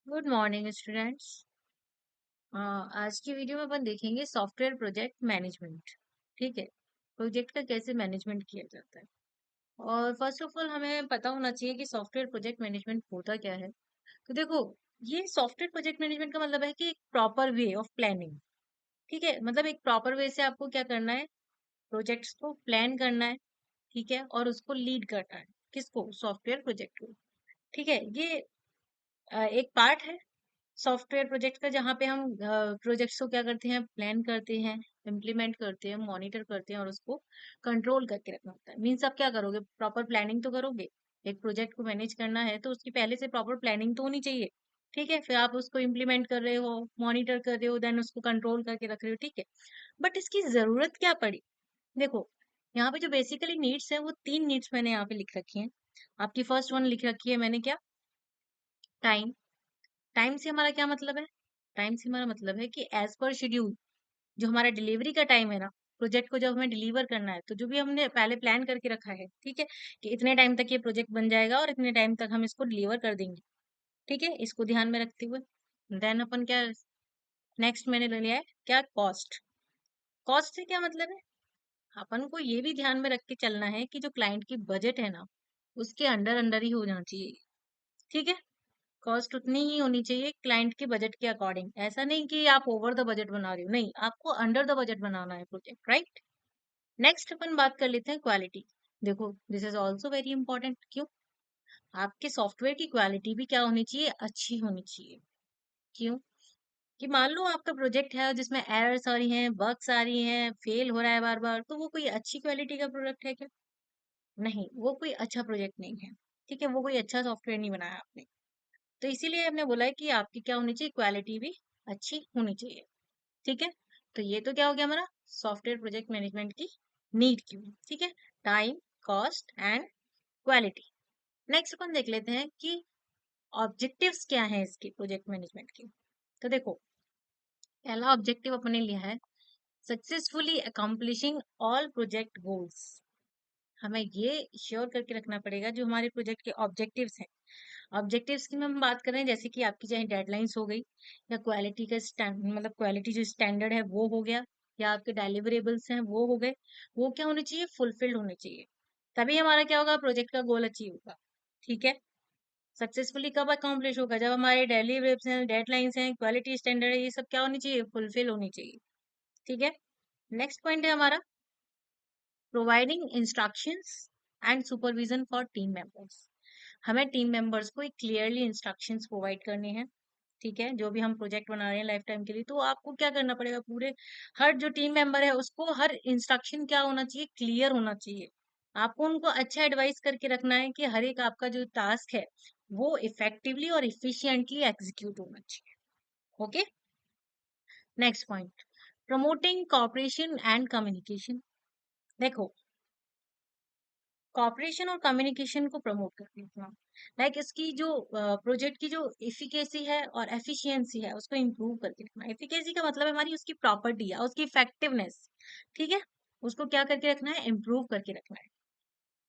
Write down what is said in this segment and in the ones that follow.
Good morning students. आज की video में अपन देखेंगे सॉफ्टवेयर प्रोजेक्ट मैनेजमेंट। ठीक है, प्रोजेक्ट का कैसे मैनेजमेंट किया जाता है। और फर्स्ट ऑफ ऑल हमें पता होना चाहिए कि सॉफ्टवेयर प्रोजेक्ट मैनेजमेंट होता क्या है। तो देखो, ये सॉफ्टवेयर प्रोजेक्ट मैनेजमेंट का मतलब है कि एक प्रॉपर वे ऑफ प्लानिंग। ठीक है, मतलब एक प्रॉपर वे से आपको क्या करना है, प्रोजेक्ट्स को प्लान करना है। ठीक है, और उसको लीड करना है, किसको, सॉफ्टवेयर प्रोजेक्ट को। ठीक है, ये एक पार्ट है सॉफ्टवेयर प्रोजेक्ट का, जहाँ पे हम प्रोजेक्ट्स को क्या करते हैं, प्लान करते हैं, इम्प्लीमेंट करते हैं, मॉनिटर करते हैं और उसको कंट्रोल करके रखना होता है। मीन्स आप क्या करोगे, प्रॉपर प्लानिंग तो करोगे। एक प्रोजेक्ट को मैनेज करना है तो उसकी पहले से प्रॉपर प्लानिंग तो होनी चाहिए। ठीक है, फिर आप उसको इम्प्लीमेंट कर रहे हो, मॉनिटर कर रहे हो, देन उसको कंट्रोल करके रख रहे हो। ठीक है, बट इसकी जरूरत क्या पड़ी। देखो, यहाँ पे जो बेसिकली नीड्स है वो तीन नीड्स मैंने यहाँ पे लिख रखी है। आपकी फर्स्ट वन लिख रखी है मैंने, क्या, टाइम। टाइम से हमारा क्या मतलब है, टाइम से हमारा मतलब है कि एज पर शेड्यूल, जो हमारा डिलीवरी का टाइम है ना, प्रोजेक्ट को जब हमें डिलीवर करना है तो जो भी हमने पहले प्लान करके रखा है, ठीक है, कि इतने टाइम तक ये प्रोजेक्ट बन जाएगा और इतने टाइम तक हम इसको डिलीवर कर देंगे। ठीक है, इसको ध्यान में रखते हुए देन अपन क्या, नेक्स्ट मैंने ले लिया है क्या, कॉस्ट। कॉस्ट से क्या मतलब है, अपन को ये भी ध्यान में रख के चलना है कि जो क्लाइंट की बजट है ना, उसके अंडर अंडर ही हो जाना चाहिए। ठीक है, कॉस्ट उतनी ही होनी चाहिए क्लाइंट के बजट के अकॉर्डिंग। ऐसा नहीं कि आप ओवर द बजट बना रहे हो, नहीं, आपको अंडर द बजट बनाना है प्रोजेक्ट, राइट। नेक्स्ट अपन बात कर लेते हैं क्वालिटी। देखो, this is also very important. क्यों, आपके सॉफ्टवेयर की क्वालिटी भी क्या होनी चाहिए, अच्छी होनी चाहिए। क्यों, कि मान लो आपका प्रोजेक्ट है जिसमें एरर्स आ रही हैं, बग्स आ रही हैं, फेल हो रहा है बार बार, तो वो कोई अच्छी क्वालिटी का प्रोडक्ट है क्या, नहीं, वो कोई अच्छा प्रोजेक्ट नहीं है। ठीक है, वो कोई अच्छा सॉफ्टवेयर नहीं बनाया आपने। तो इसीलिए हमने बोला है कि आपकी क्या होनी चाहिए, क्वालिटी भी अच्छी होनी चाहिए। ठीक है, तो ये तो क्या हो गया हमारा सॉफ्टवेयर प्रोजेक्ट मैनेजमेंट की नीड की। ठीक है, time, cost and quality. Next अपन देख लेते हैं कि ऑब्जेक्टिव्स क्या है इसके प्रोजेक्ट मैनेजमेंट के। तो देखो, पहला ऑब्जेक्टिव अपने लिया है successfully accomplishing all project goals. हमें ये श्योर करके रखना पड़ेगा जो हमारे प्रोजेक्ट के ऑब्जेक्टिव्स हैं। ऑब्जेक्टिव्स की हम बात करें, जैसे कि आपकी चाहे डेडलाइंस हो गई, या क्वालिटी का स्टैंड, मतलब क्वालिटी जो स्टैंडर्ड है वो हो गया, या आपके डेलिवरेबल्स हैं वो हो गए, वो क्या होने चाहिए, फुलफिल्ड होने चाहिए। तभी हमारा क्या होगा, प्रोजेक्ट का गोल अचीव होगा। ठीक है, सक्सेसफुली कब अकॉम्प्लिश होगा, जब हमारे डेलिवरेबल्स हैं, डेडलाइंस हैं, क्वालिटी स्टैंडर्ड है, ये सब क्या होनी चाहिए, फुलफिल होनी चाहिए। ठीक है, नेक्स्ट पॉइंट है हमारा providing instructions and supervision for team members. हमें टीम मेंबर्स को एक क्लियरली इंस्ट्रक्शंस प्रोवाइड करने हैं। ठीक है, जो भी हम प्रोजेक्ट बना रहे हैं लाइफ टाइम के लिए, तो आपको क्या करना पड़ेगा, पूरे हर जो टीम मेंबर है उसको हर इंस्ट्रक्शन क्या होना चाहिए, क्लियर होना चाहिए। आपको उनको अच्छा एडवाइस करके रखना है कि हर एक आपका जो टास्क है वो इफेक्टिवली और इफिशिएंटली एग्जीक्यूट होना चाहिए। Okay, next point, promoting cooperation and communication. देखो, कॉपरेशन और कम्युनिकेशन को प्रमोट करते हैं, लाइक इसकी जो प्रोजेक्ट की जो इफिकेसी है और एफिशिएंसी है उसको इम्प्रूव करके रखना। एफिकेसी का मतलब है हमारी उसकी प्रॉपर्टी है, उसकी इफेक्टिवनेस। ठीक है, उसको क्या करके रखना है, इम्प्रूव करके रखना है।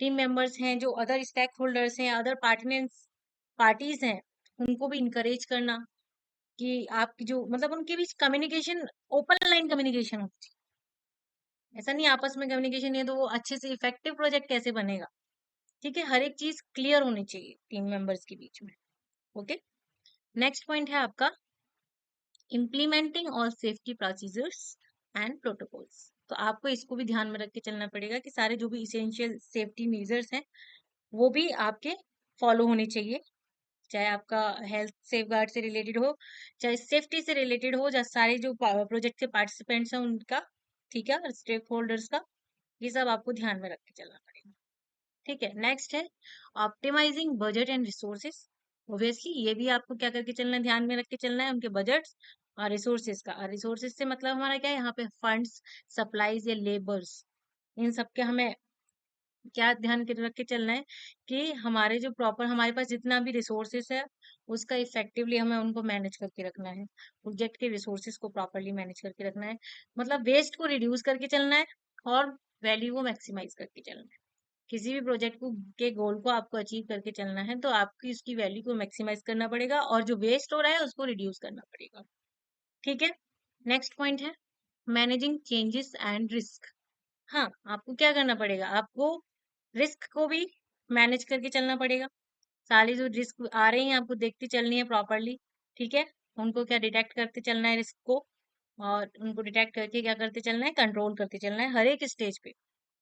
टीम मेंबर्स हैं, जो अदर स्टेक होल्डर्स हैं, अदर पार्टनर्स पार्टीज हैं, उनको भी इंकरेज करना कि आपकी जो, मतलब उनके बीच कम्युनिकेशन, ओपन लाइन कम्युनिकेशन होती है। ऐसा नहीं आपस में कम्युनिकेशन नहीं है तो वो अच्छे से इफेक्टिव प्रोजेक्ट कैसे बनेगा। ठीक है, हर एक चीज क्लियर होनी चाहिए टीम मेंबर्स के बीच में। ओके, नेक्स्ट पॉइंट है आपका implementing all safety procedures and protocols. तो आपको इसको भी ध्यान में रख के चलना पड़ेगा कि सारे जो भी इसेंशियल सेफ्टी मेजर्स हैं वो भी आपके फॉलो होने चाहिए। चाहे आपका हेल्थ सेफ गार्ड से रिलेटेड हो, चाहे सेफ्टी से रिलेटेड हो, या सारे जो प्रोजेक्ट के पार्टिसिपेंट्स हैं उनका, ठीक है, स्टेक होल्डर्स का, ये सब आपको ध्यान में रख के चलना पड़ेगा। ठीक है, नेक्स्ट है optimising budget and resources. Obviously ये भी आपको क्या करके चलना है, ध्यान में रख के चलना है उनके बजट्स और रिसोर्सेज का। और रिसोर्सेज से मतलब हमारा क्या है, यहाँ पे फंड्स, सप्लाईज या लेबर्स, इन सब के हमें क्या ध्यान के रख के चलना है कि हमारे जो प्रॉपर, हमारे पास जितना भी रिसोर्सेस है उसका इफेक्टिवली हमें उनको मैनेज करके रखना है। प्रोजेक्ट के रिसोर्सेज को प्रॉपरली मैनेज करके रखना है, मतलब वेस्ट को रिड्यूस करके चलना है और वैल्यू को मैक्सिमाइज करके चलना है। किसी भी प्रोजेक्ट को के गोल को आपको अचीव करके चलना है तो आपकी उसकी वैल्यू को मैक्सिमाइज करना पड़ेगा और जो वेस्ट हो रहा है उसको रिड्यूस करना पड़ेगा। ठीक है। नेक्स्ट पॉइंट है मैनेजिंग चेंजेस एंड रिस्क। हाँ, आपको क्या करना पड़ेगा, आपको रिस्क को भी मैनेज करके चलना पड़ेगा। सारी जो रिस्क आ रही हैं आपको देखती चलनी है प्रॉपरली। ठीक है। उनको क्या डिटेक्ट करते चलना है रिस्क को, और उनको डिटेक्ट करके क्या करते चलना है, कंट्रोल करते चलना है हर एक स्टेज पे।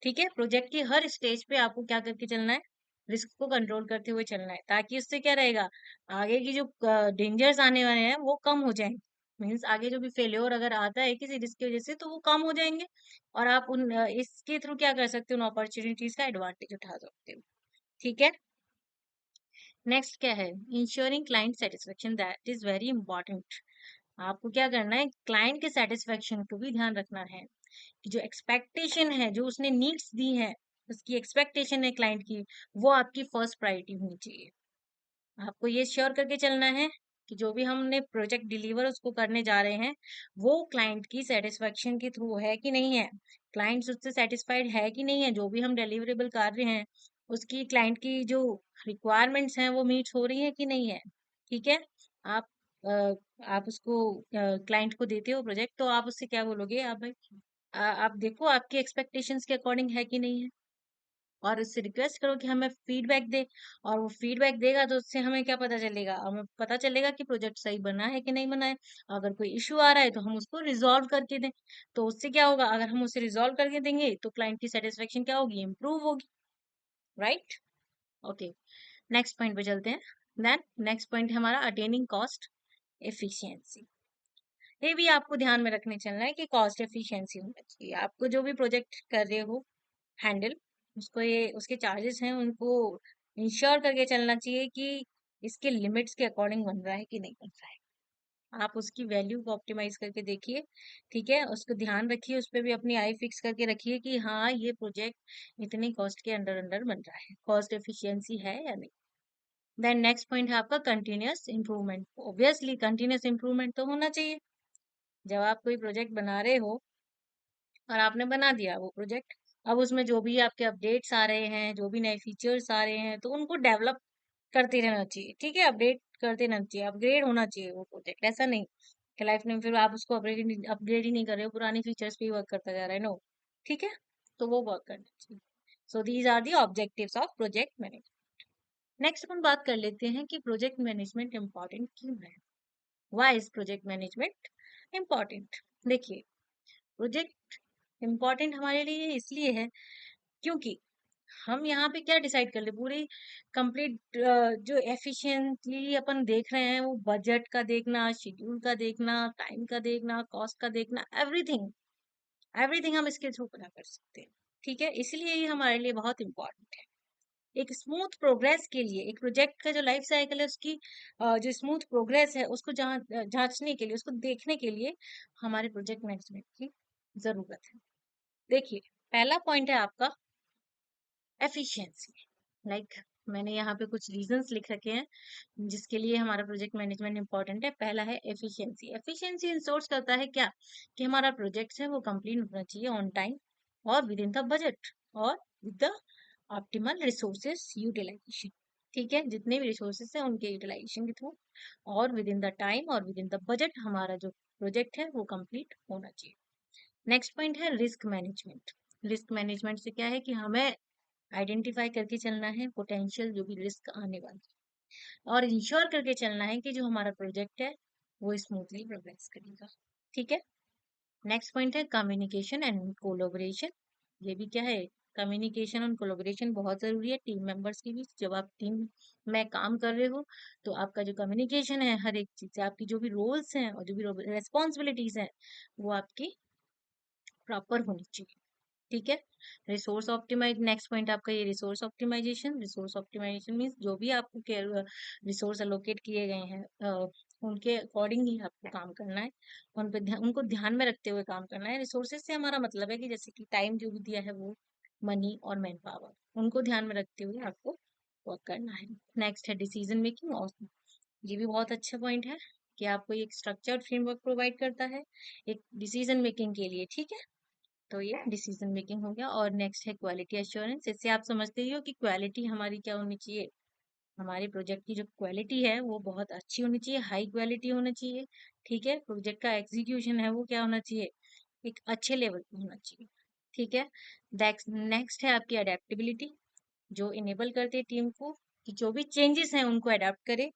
ठीक है। प्रोजेक्ट की हर स्टेज पे आपको क्या करके चलना है, रिस्क को कंट्रोल करते हुए चलना है, ताकि उससे क्या रहेगा, आगे की जो डेंजर्स आने वाले हैं वो कम हो जाएंगे। मीन्स आगे जो भी फेल्योर अगर आता है किसी रिस्क की वजह से तो वो कम हो जाएंगे, और आप उन इसके थ्रू क्या कर सकते हो, उन अपॉर्चुनिटीज का एडवांटेज उठा सकते हो। ठीक है। नेक्स्ट क्या है, ensuring client satisfaction, that is very important. आपको क्या करना है, क्लाइंट के सेटिस्फेक्शन को भी ध्यान रखना है कि जो एक्सपेक्टेशन है, जो उसने नीड्स दी है, उसकी एक्सपेक्टेशन है क्लाइंट की, वो आपकी फर्स्ट प्रायोरिटी होनी चाहिए। आपको ये श्योर करके चलना है कि जो भी हमने प्रोजेक्ट डिलीवर उसको करने जा रहे हैं वो क्लाइंट की सेटिस्फेक्शन के थ्रू है कि नहीं है, क्लाइंट उससे सेटिस्फाइड है कि नहीं है, जो भी हम डिलीवरेबल कर रहे हैं उसकी क्लाइंट की जो रिक्वायरमेंट्स हैं वो मीट हो रही है कि नहीं है। ठीक है। आप आप उसको क्लाइंट को देते हो प्रोजेक्ट तो आप उससे क्या बोलोगे, आप भाई आप देखो आपके एक्सपेक्टेशंस के अकॉर्डिंग है कि नहीं है, और उससे रिक्वेस्ट करो कि हमें फीडबैक दे। और वो फीडबैक देगा तो उससे हमें क्या पता चलेगा, हमें पता चलेगा कि प्रोजेक्ट सही बना है कि नहीं बना है। अगर कोई इश्यू आ रहा है तो हम उसको रिजॉल्व करके दें। तो उससे क्या होगा, अगर हम उसे रिजॉल्व करके देंगे तो क्लाइंट की सेटिस्फेक्शन क्या होगी, इम्प्रूव होगी। राइट। ओके। नेक्स्ट पॉइंट पे चलते हैं। देन नेक्स्ट पॉइंट है हमारा अटेनिंग कॉस्ट एफिशिएंसी। ये भी आपको ध्यान में रखने चलना है कि कॉस्ट एफिशिएंसी होना चाहिए। आपको जो भी प्रोजेक्ट कर रहे हो हैंडल, उसको ये उसके चार्जेस हैं उनको इंश्योर करके चलना चाहिए कि इसके लिमिट्स के अकॉर्डिंग बन रहा है कि नहीं बन रहा है। आप उसकी वैल्यू को ऑप्टिमाइज करके देखिए। ठीक है। उसको ध्यान रखिए, उस पर भी अपनी आई फिक्स करके रखिए कि हाँ ये प्रोजेक्ट इतनी कॉस्ट के अंडर अंडर बन रहा है, कॉस्ट एफिशिएंसी है या नहीं। देन नेक्स्ट पॉइंट है आपका continuous improvement. Obviously continuous improvement तो होना चाहिए। जब आप कोई प्रोजेक्ट बना रहे हो और आपने बना दिया वो प्रोजेक्ट, अब उसमें जो भी आपके अपडेट्स आ रहे हैं, जो भी नए फीचर्स आ रहे हैं, तो उनको डेवलप करते रहना चाहिए। ठीक है। अपडेट करते रहना चाहिए, अपग्रेड होना चाहिए वो प्रोजेक्ट। ऐसा नहीं कि लाइफ में फिर आप उसको अपग्रेड ही नहीं कर रहे हो, पुरानी फीचर्स पे ही वर्क करता जा रहा है। नो। ठीक है। तो वो वर्क करना चाहिए। So these are the objectives of project management. Next अपन बात कर लेते हैं कि प्रोजेक्ट मैनेजमेंट इम्पॉर्टेंट क्यों है। Why is project management important. देखिए, प्रोजेक्ट इम्पॉर्टेंट हमारे लिए इसलिए है क्योंकि हम यहाँ पे क्या डिसाइड कर ले, पूरी कंप्लीट जो एफिशिएंटली अपन देख रहे हैं वो बजट का देखना, शेड्यूल का देखना, टाइम का देखना, कॉस्ट का देखना, एवरीथिंग एवरीथिंग हम इसके थ्रू पता कर सकते हैं। ठीक है। इसलिए ये हमारे लिए बहुत इंपॉर्टेंट है। एक स्मूथ प्रोग्रेस के लिए, एक प्रोजेक्ट का जो लाइफ साइकिल है उसकी जो स्मूथ प्रोग्रेस है उसको जांचने के लिए, उसको देखने के लिए हमारे प्रोजेक्ट मैनेजमेंट की जरूरत है। देखिए, पहला पॉइंट है आपका एफिशिएंसी। लाइक मैंने यहाँ पे कुछ रीजंस लिख रखे हैं जिसके लिए हमारा प्रोजेक्ट मैनेजमेंट इंपॉर्टेंट है। पहला है एफिशिएंसी। एफिशिएंसी इंश्योर करता है क्या, कि हमारा प्रोजेक्ट है वो कंप्लीट होना चाहिए ऑन टाइम और विद इन द बजट और with the optimal resources utilisation. ठीक है। जितने भी रिसोर्सेस हैं उनके यूटिलाइजेशन के थ्रू और विद इन द टाइम और विद इन द बजट हमारा जो प्रोजेक्ट है वो कंप्लीट होना चाहिए। नेक्स्ट पॉइंट है रिस्क मैनेजमेंट। रिस्क मैनेजमेंट से क्या है कि हमें आइडेंटिफाई करके चलना है पोटेंशियल जो भी रिस्क आने वाले, और इंश्योर करके चलना है कि जो हमारा प्रोजेक्ट है वो स्मूथली प्रोग्रेस करेगा। ठीक है। नेक्स्ट पॉइंट है कम्युनिकेशन एंड कोलोबरेशन। ये भी क्या है, कम्युनिकेशन और कोलोबरेशन बहुत जरूरी है टीम मेंबर्स के बीच। जब आप टीम में काम कर रहे हो तो आपका जो कम्युनिकेशन है हर एक चीज से, आपकी जो भी रोल्स हैं और जो भी रेस्पॉन्सिबिलिटीज हैं वो आपकी प्रॉपर होनी चाहिए। ठीक है। रिसोर्स ऑप्टिमाइज, नेक्स्ट पॉइंट आपका ये resource optimisation. Resource optimisation means जो भी आपको रिसोर्स अलोकेट किए गए हैं उनके अकॉर्डिंग ही आपको काम करना है, उन पे उनको ध्यान में रखते हुए काम करना है। रिसोर्सेज से हमारा मतलब है कि जैसे कि टाइम जो भी दिया है वो, मनी और मैन पावर, उनको ध्यान में रखते हुए आपको वर्क करना है। नेक्स्ट है डिसीजन मेकिंग। और ये भी बहुत अच्छा पॉइंट है कि आपको एक स्ट्रक्चर्ड फ्रेमवर्क प्रोवाइड करता है एक डिसीजन मेकिंग के लिए। ठीक है। तो ये डिसीजन मेकिंग हो गया। और नेक्स्ट है क्वालिटी एश्योरेंस। इससे आप समझते ही हो कि क्वालिटी हमारी क्या होनी चाहिए। हमारे प्रोजेक्ट की जो क्वालिटी है वो बहुत अच्छी होनी चाहिए, हाई क्वालिटी होना चाहिए। ठीक है, प्रोजेक्ट का एग्जीक्यूशन है वो क्या होना चाहिए, एक अच्छे लेवल पे होना चाहिए। ठीक है, नेक्स्ट है आपकी अडेप्टेबिलिटी, जो इनेबल करती है टीम को कि जो भी चेंजेस हैं उनको अडेप्ट करे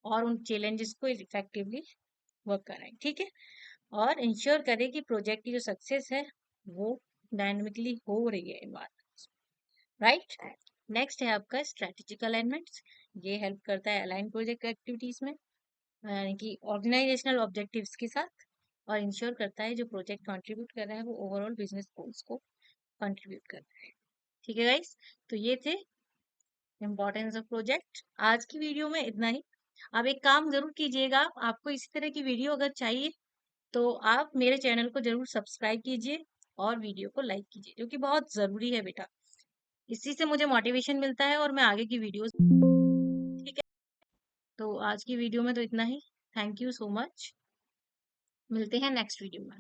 और उन चैलेंजेस को इफेक्टिवली वर्क कराए। ठीक है, और इंश्योर करे कि प्रोजेक्ट की जो सक्सेस है वो डायनेमिकली हो रही है इन्वायरमेंट, राइट। नेक्स्ट है आपका स्ट्रेटेजिक अलाइनमेंट्स। ये हेल्प करता है अलाइन प्रोजेक्ट एक्टिविटीज में, यानी कि ऑर्गेनाइजेशनल ऑब्जेक्टिव्स के साथ, और इंश्योर करता है जो प्रोजेक्ट कंट्रीब्यूट कर रहा है वो ओवरऑल बिजनेस गोल्स को कंट्रीब्यूट कर रहा है। ठीक है गाइस, तो ये थे इम्पोर्टेंस ऑफ प्रोजेक्ट। आज की वीडियो में इतना ही। आप एक काम जरूर कीजिएगा, आपको इसी तरह की वीडियो अगर चाहिए तो आप मेरे चैनल को जरूर सब्सक्राइब कीजिए और वीडियो को लाइक कीजिए, जो कि बहुत जरूरी है बेटा। इसी से मुझे मोटिवेशन मिलता है और मैं आगे की वीडियोस। ठीक है, तो आज की वीडियो में तो इतना ही। थैंक यू सो मच, मिलते हैं नेक्स्ट वीडियो में।